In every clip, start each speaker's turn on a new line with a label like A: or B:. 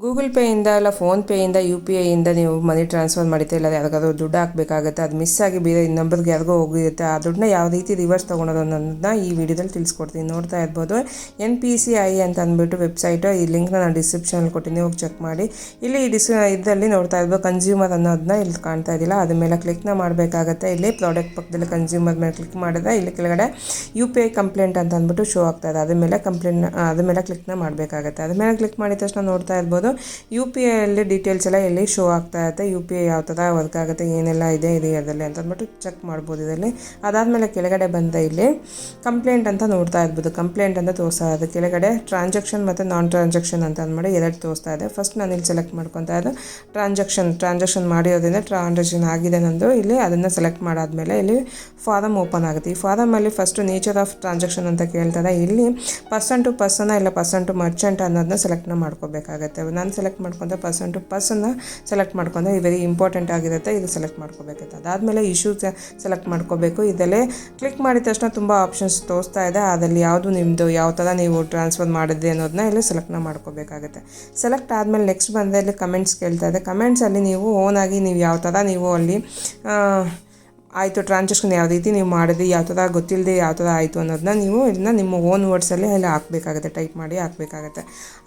A: Google ಪೇಯಿಂದ ಇಲ್ಲ ಫೋನ್ಪೇಯಿಂದ UPIಯಿಂದ ನೀವು money transfer ಮಾಡಿರ್ತೀರ, ಇಲ್ಲ ಯಾರಿಗಾದ್ರೂ ದುಡ್ಡು ಹಾಕಬೇಕಾಗುತ್ತೆ, ಅದು ಮಿಸ್ ಆಗಿ ಬೇರೆ ನಂಬರ್ಗೆ ಯಾರಿಗೋ ಹೋಗಿರುತ್ತೆ. ಆ ದುಡ್ಡನ್ನ ಯಾವ ರೀತಿ ರಿವರ್ಸ್ ತೊಗೊಳೋದು ಅನ್ನೋದನ್ನ ಈ ವಿಡಿಯೋದಲ್ಲಿ ತಿಳಿಸ್ಕೊಡ್ತೀನಿ. ನೋಡ್ತಾ ಇರ್ಬೋದು, NPCI ಅಂತ ಅಂದ್ಬಿಟ್ಟು ವೆಬ್ಸೈಟು. ಈ ಲಿಂಕ್ನ ನಾನು ಡಿಸ್ಕ್ರಿಪ್ಷನಲ್ಲಿ ಕೊಟ್ಟಿದ್ದೀನಿ, ಹೋಗಿ ಚೆಕ್ ಮಾಡಿ. ಇಲ್ಲಿ ಇದರಲ್ಲಿ ನೋಡ್ತಾ ಇರ್ಬೋದು, ಕನ್ಸ್ಯೂಮರ್ ಅನ್ನೋದನ್ನ ಇಲ್ಲಿ ಕಾಣ್ತಾ ಇದ್ದಿಲ್ಲ, ಅದ್ರ ಮೇಲೆ ಕ್ಲಿಕ್ನ ಮಾಡಬೇಕಾಗತ್ತೆ. ಇಲ್ಲಿ ಪ್ರಾಡಕ್ಟ್ ಪಕ್ಕದಲ್ಲಿ ಕನ್ಸ್ಯೂಮರ್ ಮೇಲೆ ಕ್ಲಿಕ್ ಮಾಡಿದ್ರೆ ಇಲ್ಲಿ ಕೆಳಗಡೆ UPI ಕಂಪ್ಲೇಂಟ್ ಅಂತ ಅಂದ್ಬಿಟ್ಟು ಶೋ ಆಗ್ತಾ ಇದೆ. ಅದ್ರ ಮೇಲೆ ಕ್ಲಿಕ್ನ ಮಾಡಬೇಕಾಗತ್ತೆ. ಅದ್ರ ಮೇಲೆ ಕ್ಲಿಕ್ ಮಾಡಿದ ತಕ್ಷಣ ನೋಡ್ತಾ ಇರ್ಬೋದು, UPI ಅಲ್ಲಿ ಡೀಟೇಲ್ಸ್ ಎಲ್ಲ ಇಲ್ಲಿ ಶೋ ಆಗ್ತಾ ಇರುತ್ತೆ. UPI ಯಾವ ಥರ ವರ್ಕ್ ಆಗುತ್ತೆ, ಏನೆಲ್ಲ ಇದೆ ಇದರಲ್ಲಿ ಅಂತ ಅಂದ್ಬಿಟ್ಟು ಚೆಕ್ ಮಾಡ್ಬೋದು ಇದರಲ್ಲಿ. ಅದಾದಮೇಲೆ ಕೆಳಗಡೆ ಬಂದ ಇಲ್ಲಿ ಕಂಪ್ಲೇಂಟ್ ಅಂತ ನೋಡ್ತಾ ಇರ್ಬೋದು. ಕಂಪ್ಲೇಂಟ್ ಅಂತ ತೋರಿಸ್ತಾ ಇದೆ. ಕೆಳಗಡೆ ಟ್ರಾನ್ಸಾಕ್ಷನ್ ಮತ್ತು ನಾನ್ ಟ್ರಾನ್ಸಾಕ್ಷನ್ ಅಂತ ಅಂದ್ಬಿಟ್ಟು ಎರಡು ತೋರಿಸ್ತಾ ಇದೆ. ಫಸ್ಟ್ ನಾನು ಇಲ್ಲಿ ಸೆಲೆಕ್ಟ್ ಮಾಡ್ಕೊತಾ ಇದ್ದೆ ಟ್ರಾನ್ಸಾಕ್ಷನ್ ಮಾಡಿರೋದ್ರಿಂದ ಟ್ರಾನ್ಸಾಕ್ಷನ್ ಆಗಿದೆ ನಂದು. ಇಲ್ಲಿ ಅದನ್ನು ಸೆಲೆಕ್ಟ್ ಮಾಡಾದ್ಮೇಲೆ ಇಲ್ಲಿ ಫಾರಮ್ ಓಪನ್ ಆಗುತ್ತೆ. ಈ ಫಾರಮಲ್ಲಿ ಫಸ್ಟು ನೇಚರ್ ಆಫ್ ಟ್ರಾನ್ಸಾಕ್ಷನ್ ಅಂತ ಕೇಳ್ತಾರೆ. ಇಲ್ಲಿ ಪರ್ಸನ್ ಟು ಪರ್ಸನ್ ಇಲ್ಲ ಪರ್ಸನ್ ಟು ಮರ್ಚೆಂಟ್ ಅನ್ನೋದನ್ನ ಸೆಲೆಕ್ಟ್ನ ಮಾಡ್ಕೋಬೇಕಾಗತ್ತೆ. ನಾನು ಸೆಲೆಕ್ಟ್ ಮಾಡ್ಕೊಂಡೆ ಪರ್ಸನ್ ಟು ಪರ್ಸನ್ನ ಸೆಲೆಕ್ಟ್ ಮಾಡ್ಕೊಂಡೆ. ಇದು ವೆರಿ ಇಂಪಾರ್ಟೆಂಟ್ ಆಗಿರುತ್ತೆ, ಇದು ಸೆಲೆಕ್ಟ್ ಮಾಡ್ಕೋಬೇಕಾಗುತ್ತೆ. ಅದಾದಮೇಲೆ ಇಶ್ಯೂ ಸೆಲೆಕ್ಟ್ ಮಾಡ್ಕೋಬೇಕು. ಇದರಲ್ಲಿ ಕ್ಲಿಕ್ ಮಾಡಿದ ತಕ್ಷಣ ತುಂಬ ಆಪ್ಷನ್ಸ್ ತೋರಿಸ್ತಾ ಇದೆ. ಅದರಲ್ಲಿ ಯಾವುದು ನಿಮ್ಮದು ಯಾವ ಥರ ನೀವು ಟ್ರಾನ್ಸ್ಫರ್ ಮಾಡಿದ್ರಿ ಅನ್ನೋದನ್ನ ಇಲ್ಲಿ ಸೆಲೆಕ್ಟ್ನ ಮಾಡ್ಕೋಬೇಕಾಗುತ್ತೆ. ಸೆಲೆಕ್ಟ್ ಆದಮೇಲೆ ನೆಕ್ಸ್ಟ್ ಬಂದರೆ ಇಲ್ಲಿ ಕಮೆಂಟ್ಸ್ ಕೇಳ್ತಾ ಇದೆ. ಕಮೆಂಟ್ಸಲ್ಲಿ ನೀವು ಓನಾಗಿ ನೀವು ಯಾವ ಥರ ನೀವು ಅಲ್ಲಿ ಆಯಿತು ಟ್ರಾನ್ಸಾಕ್ಷನ್ ಯಾವ ರೀತಿ ನೀವು ಮಾಡಿದ್ರಿ, ಯಾವ ಥರ ಗೊತ್ತಿಲ್ಲದೆ ಯಾವ ಥರ ಆಯಿತು ಅನ್ನೋದನ್ನ ನೀವು ಇದನ್ನ ನಿಮ್ಮ ಓನ್ ವರ್ಡ್ಸಲ್ಲಿ ಅಲ್ಲಿ ಹಾಕಬೇಕಾಗುತ್ತೆ, ಟೈಪ್ ಮಾಡಿ ಹಾಕಬೇಕಾಗುತ್ತೆ.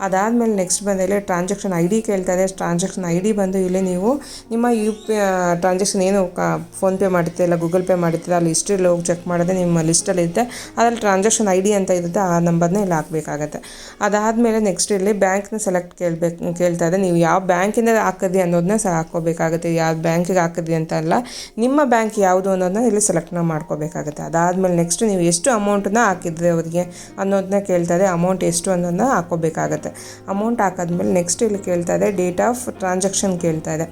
A: ಅದಾದಮೇಲೆ ನೆಕ್ಸ್ಟ್ ಬಂದಲ್ಲಿ ಟ್ರಾನ್ಸಾಕ್ಷನ್ ID ಕೇಳ್ತಾ ಇದೆ. ಟ್ರಾನ್ಸಾಕ್ಷನ್ ID ಬಂದು ಇಲ್ಲಿ ನೀವು ನಿಮ್ಮ ಟ್ರಾನ್ಸಾಕ್ಷನ್ ಏನು ಫೋನ್ಪೇ ಮಾಡಿರ್ತೀರ ಇಲ್ಲ ಗೂಗಲ್ ಪೇ ಮಾಡಿರ್ತೀರ ಅಲ್ಲಿ ಹಿಸ್ಟ್ರಿಯಲ್ಲಿ ಹೋಗಿ ಚೆಕ್ ಮಾಡಿದ್ರೆ ನಿಮ್ಮ ಲಿಸ್ಟಲ್ಲಿ ಇರುತ್ತೆ. ಅದರಲ್ಲಿ ಟ್ರಾನ್ಸಾಕ್ಷನ್ ID ಅಂತ ಇರುತ್ತೆ, ಆ ನಂಬರ್ನ ಇಲ್ಲಿ ಹಾಕಬೇಕಾಗತ್ತೆ. ಅದಾದಮೇಲೆ ನೆಕ್ಸ್ಟ್ ಇಲ್ಲಿ ಬ್ಯಾಂಕ್ನ ಸೆಲೆಕ್ಟ್ ಕೇಳ್ತಾ ಇದೆ. ನೀವು ಯಾವ ಬ್ಯಾಂಕಿಂದ ಹಾಕಿದ್ರಿ ಅನ್ನೋದನ್ನ ಹಾಕ್ಕೋಬೇಕಾಗುತ್ತೆ. ಯಾವ ಬ್ಯಾಂಕಿಗೆ ಹಾಕಿದ್ರಿ ಅಂತ ಅಲ್ಲ, ನಿಮ್ಮ ಬ್ಯಾಂಕ್ ಯಾವುದು ಅನ್ನೋದನ್ನ ಇಲ್ಲಿ ಸೆಲೆಕ್ಟ್ನ ಮಾಡ್ಕೋಬೇಕಾಗುತ್ತೆ. ಅದಾದಮೇಲೆ ನೆಕ್ಸ್ಟ್ ನೀವು ಎಷ್ಟು ಅಮೌಂಟನ್ನ ಹಾಕಿದ್ರೆ ಅವರಿಗೆ ಅನ್ನೋದನ್ನ ಕೇಳ್ತಾ ಇದೆ. ಅಮೌಂಟ್ ಎಷ್ಟು ಅನ್ನೋದನ್ನ ಹಾಕ್ಕೋಬೇಕಾಗತ್ತೆ. ಅಮೌಂಟ್ ಹಾಕಾದ್ಮೇಲೆ ನೆಕ್ಸ್ಟ್ ಇಲ್ಲಿ ಕೇಳ್ತಾ ಇದೆ ಡೇಟ್ ಆಫ್ ಟ್ರಾನ್ಸಾಕ್ಷನ್ ಕೇಳ್ತಾ ಇದೆ.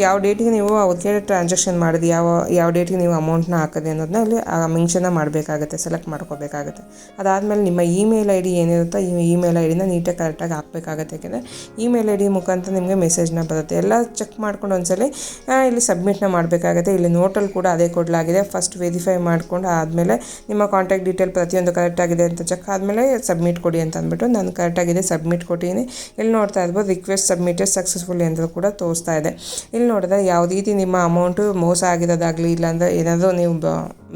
A: ಯಾವ ಡೇಟಿಗೆ ನೀವು ಅವ್ರಿಗೆ ಟ್ರಾನ್ಸಾಕ್ಷನ್ ಮಾಡಿದ್ರಿ, ಯಾವ ಡೇಟಿಗೆ ನೀವು ಅಮೌಂಟ್ನ ಹಾಕಿದ್ರಿ ಅನ್ನೋದನ್ನ ಇಲ್ಲಿ ಮೆನ್ಷನ್ನ ಮಾಡಬೇಕಾಗುತ್ತೆ, ಸೆಲೆಕ್ಟ್ ಮಾಡ್ಕೋಬೇಕಾಗುತ್ತೆ. ಅದಾದಮೇಲೆ ನಿಮ್ಮ ಇಮೇಲ್ ID ಏನಿರುತ್ತೋ ಈ ಇಮೇಲ್ IDನ ನೀಟಾಗಿ ಕರೆಕ್ಟಾಗಿ ಹಾಕಬೇಕಾಗುತ್ತೆ. ಯಾಕೆಂದರೆ ಇಮೇಲ್ ID ಮುಖಾಂತರ ನಿಮಗೆ ಮೆಸೇಜ್ನ ಬರುತ್ತೆ. ಎಲ್ಲ ಚೆಕ್ ಮಾಡ್ಕೊಂಡು ಒಂದ್ಸಲಿ ಇಲ್ಲಿ ಸಬ್ಮಿಟ್ನ ಮಾಡಬೇಕಾಗುತ್ತೆ. ಇಲ್ಲಿ ನೋಟಲ್ಲಿ ಕೂಡ ಅದೇ ಕೊಡಲಾಗಿದೆ. ಫಸ್ಟ್ ವೆರಿಫೈ ಮಾಡ್ಕೊಂಡು ಆದಮೇಲೆ ನಿಮ್ಮ ಕಾಂಟ್ಯಾಕ್ಟ್ ಡೀಟೇಲ್ ಪ್ರತಿಯೊಂದು ಕರೆಕ್ಟಾಗಿದೆ ಅಂತ ಚೆಕ್ ಆದಮೇಲೆ ಸಬ್ಮಿಟ್ ಕೊಡಿ ಅಂತ ಅಂದ್ಬಿಟ್ಟು ನಾನು ಕರೆಕ್ಟಾಗಿದೆ ಸಬ್ಮಿಟ್ ಕೊಟ್ಟಿದ್ದೀನಿ. ಇಲ್ಲಿ ನೋಡ್ತಾ ಇರ್ಬೋದು ರಿಕ್ವೆಸ್ಟ್ ಸಬ್ಮಿಟೆಡ್ ಸಕ್ಸಸ್ಫುಲಿ ಅಂತ ಕೂಡ ತೋರಿಸ್ತಾ ಇದೆ. ಇಲ್ಲಿ ನೋಡಿದ್ರೆ ಯಾವ ರೀತಿ ನಿಮ್ಮ ಅಮೌಂಟು ಮೋಸ ಆಗಿರೋದಾಗಲಿ ಇಲ್ಲಾಂದರೆ ಏನಾದರೂ ನೀವು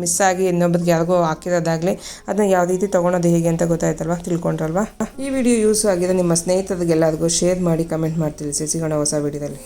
A: ಮಿಸ್ ಆಗಿ ಇನ್ನೊಬ್ಬರಿಗೆ ಯಾರಿಗೋ ಹಾಕಿರೋದಾಗಲಿ ಅದನ್ನ ಯಾವ ರೀತಿ ತೊಗೊಳೋದು ಹೇಗೆ ಅಂತ ಗೊತ್ತಾಯ್ತಲ್ವಾ, ತಿಳ್ಕೊಂಡ್ರಲ್ವಾ. ಈ ವಿಡಿಯೋ ಯೂಸ್ ಆಗಿದೆ ನಿಮ್ಮ ಸ್ನೇಹಿತರಿಗೆಲ್ಲರಿಗೂ ಶೇರ್ ಮಾಡಿ, ಕಮೆಂಟ್ ಮಾಡಿ ತಿಳಿಸಿ. ಸಿಗೋಣ ಹೊಸ ವಿಡಿಯೋದಲ್ಲಿ.